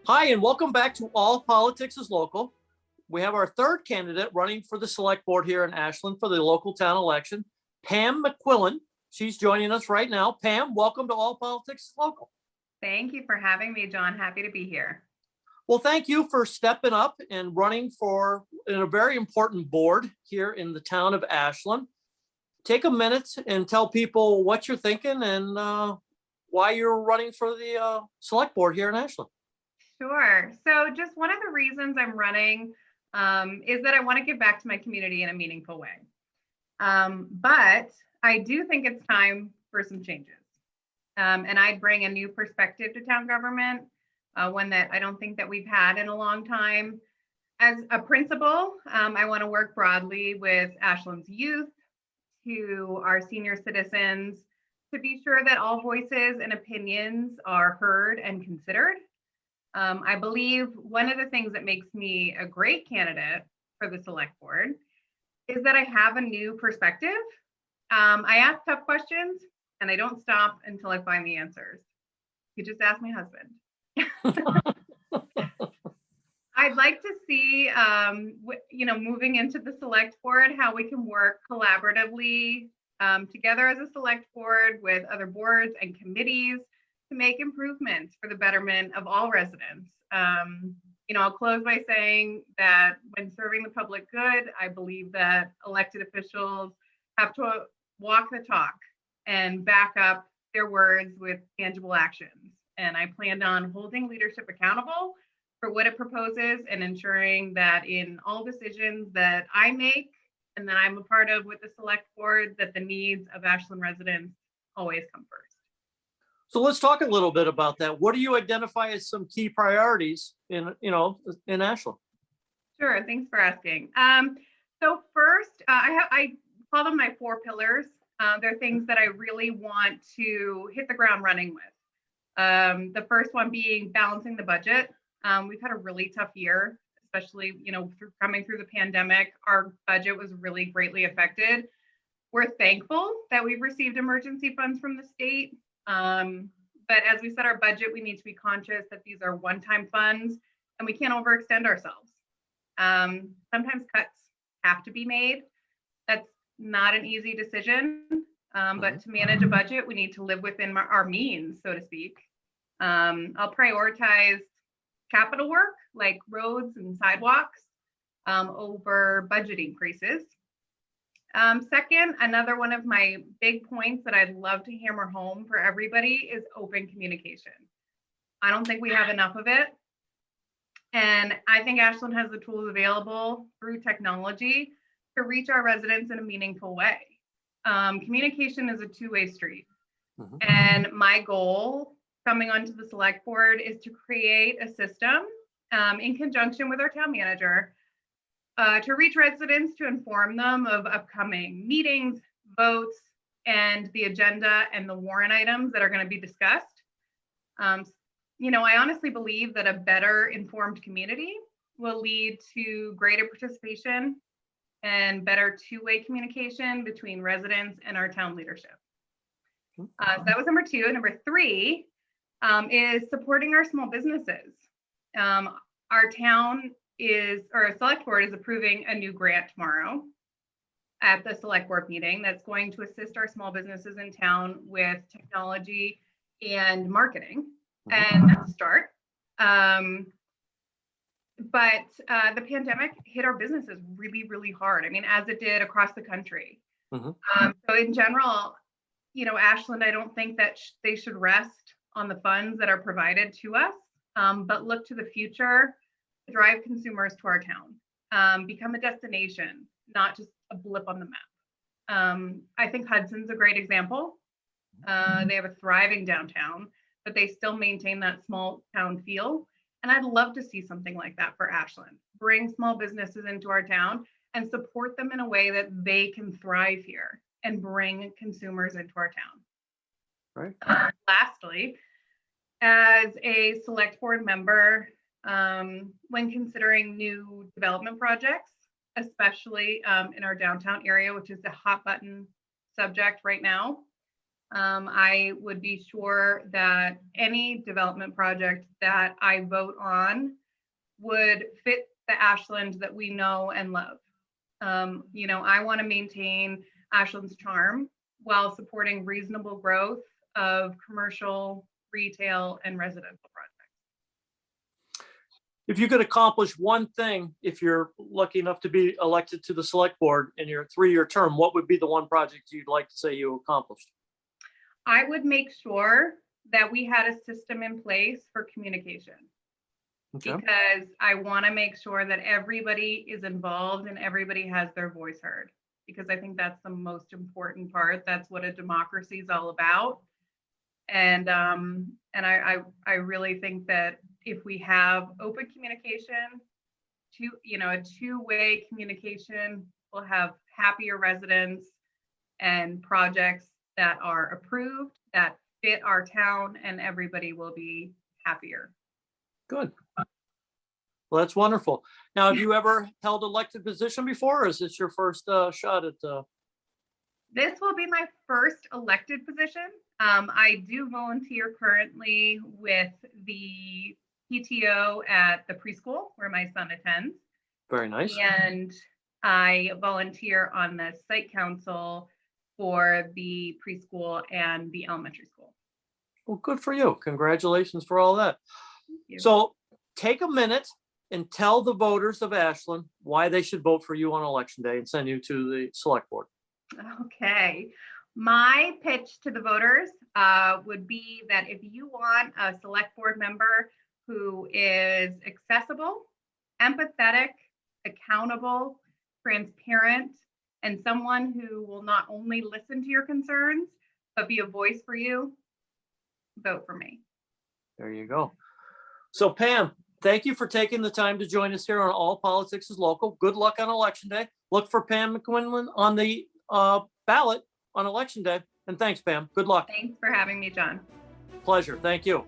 Hi, and welcome back to All Politics is Local. We have our third candidate running for the select board here in Ashland for the local town election, Pam McQuillan. She's joining us right now. Pam, welcome to All Politics is Local. Thank you for having me, John. Happy to be here. Well, thank you for stepping up and running for a very important board here in the town of Ashland. Take a minute and tell people what you're thinking and why you're running for the select board here in Ashland. Sure. So just one of the reasons I'm running is that I want to give back to my community in a meaningful way. But I do think it's time for some changes. And I'd bring a new perspective to town government, one that I don't think that we've had in a long time. As a principal, I want to work broadly with Ashland's youth, to our senior citizens, to be sure that all voices and opinions are heard and considered. I believe one of the things that makes me a great candidate for the select board is that I have a new perspective. I ask tough questions and I don't stop until I find the answers. You just ask my husband. I'd like to see, moving into the select board, how we can work collaboratively together as a select board with other boards and committees to make improvements for the betterment of all residents. I'll close by saying that when serving the public good, I believe that elected officials have to walk the talk and back up their words with tangible actions. And I plan on holding leadership accountable for what it proposes and ensuring that in all decisions that I make and that I'm a part of with the select board, that the needs of Ashland residents always come first. So let's talk a little bit about that. What do you identify as some key priorities in Ashland? Sure, thanks for asking. So first, I call them my 4 pillars. They're things that I really want to hit the ground running with. The first one being balancing the budget. We've had a really tough year, especially, coming through the pandemic. Our budget was really greatly affected. We're thankful that we've received emergency funds from the state. But as we set our budget, we need to be conscious that these are one-time funds and we can't overextend ourselves. Sometimes cuts have to be made. That's not an easy decision, but to manage a budget, we need to live within our means, so to speak. I'll prioritize capital work like roads and sidewalks over budget increases. Second, another one of my big points that I'd love to hammer home for everybody is open communication. I don't think we have enough of it. And I think Ashland has the tools available through technology to reach our residents in a meaningful way. Communication is a two-way street. And my goal coming onto the select board is to create a system in conjunction with our town manager to reach residents, to inform them of upcoming meetings, votes, and the agenda and the warrant items that are going to be discussed. I honestly believe that a better informed community will lead to greater participation and better two-way communication between residents and our town leadership. So that was number 2. Number 3 is supporting our small businesses. Our select board is approving a new grant tomorrow at the select board meeting that's going to assist our small businesses in town with technology and marketing. And that's a start. But the pandemic hit our businesses really, really hard. I mean, as it did across the country. So in general, Ashland, I don't think that they should rest on the funds that are provided to us, but look to the future, drive consumers to our town, become a destination, not just a blip on the map. I think Hudson's a great example. They have a thriving downtown, but they still maintain that small town feel. And I'd love to see something like that for Ashland. Bring small businesses into our town and support them in a way that they can thrive here and bring consumers into our town. Right. Lastly, as a select board member, when considering new development projects, especially in our downtown area, which is the hot button subject right now, I would be sure that any development project that I vote on would fit the Ashland that we know and love. I want to maintain Ashland's charm while supporting reasonable growth of commercial, retail, and residential projects. If you could accomplish one thing, if you're lucky enough to be elected to the select board in your 3-year term, what would be the one project you'd like to say you accomplished? I would make sure that we had a system in place for communication. Okay. Because I want to make sure that everybody is involved and everybody has their voice heard, because I think that's the most important part. That's what a democracy is all about. And I really think that if we have open communication, a two-way communication, we'll have happier residents and projects that are approved, that fit our town, and everybody will be happier. Good. Well, that's wonderful. Now, have you ever held elected position before, or is this your first shot at? This will be my first elected position. I do volunteer currently with the PTO at the preschool where my son attends. Very nice. And I volunteer on the site council for the preschool and the elementary school. Well, good for you. Congratulations for all that. Thank you. So take a minute and tell the voters of Ashland why they should vote for you on election day and send you to the select board. Okay. My pitch to the voters would be that if you want a select board member who is accessible, empathetic, accountable, transparent, and someone who will not only listen to your concerns, but be a voice for you, vote for me. There you go. So Pam, thank you for taking the time to join us here on All Politics is Local. Good luck on election day. Look for Pam McQuillan on the ballot on election day. And thanks, Pam. Good luck. Thanks for having me, John. Pleasure. Thank you.